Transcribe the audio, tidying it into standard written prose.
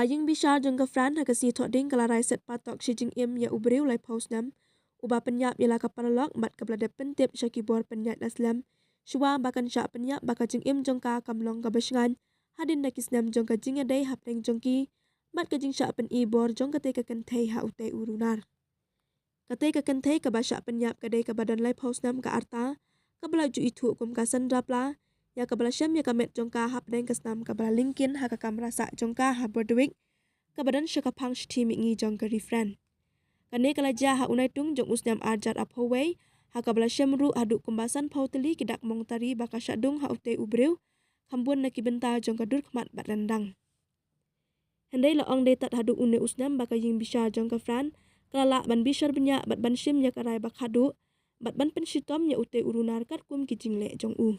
Ying Bishar Jong ka Fran hakasi thoding kala rai set Patok si Jing Im ya ubreu lai paus Snem. Uba Pyniap ya ka Paralok mat ka blade pentip syaki bor penyat Snem. Shua bakan Shah Pyniap baka Jing Im Jong ka kamlong ka besngan. Hadin daki Snem Jong ka Jing ya dai hapeng Jong ki. Mat ka Jing Shah pen I bor Jong ka te ka Kynthei ha utai urunar. Kate ka Kynthei ka ba Shah Pyniap ka dai ka badan lai paus Snem ka arta. Ka bala ju itu kum ka sandrapla. Ya ka bala syam ya ka met Jong ka hapeng ka Snem ka bala linkin ha ka kamrasa Jong ka ha bordewik. Kabadan syaka pang shti mingi Jong ka refren. Kane kala ja ha unai tung Jong usnam arjat ap hawai ha kabala syamru haduk kumbasan pauteli kidak mong tari baka syadung ha utai ubreu kambun na kibenta Jong ka dur khmat bat rendang. Hendai la ong detat haduk une usnam baka Ying Bishar Jong ka Fran kala ban bishar benya bat ban shim ya karai bak haduk bat ban penshitom ya utai urunar kat kum ki jingle Jong u.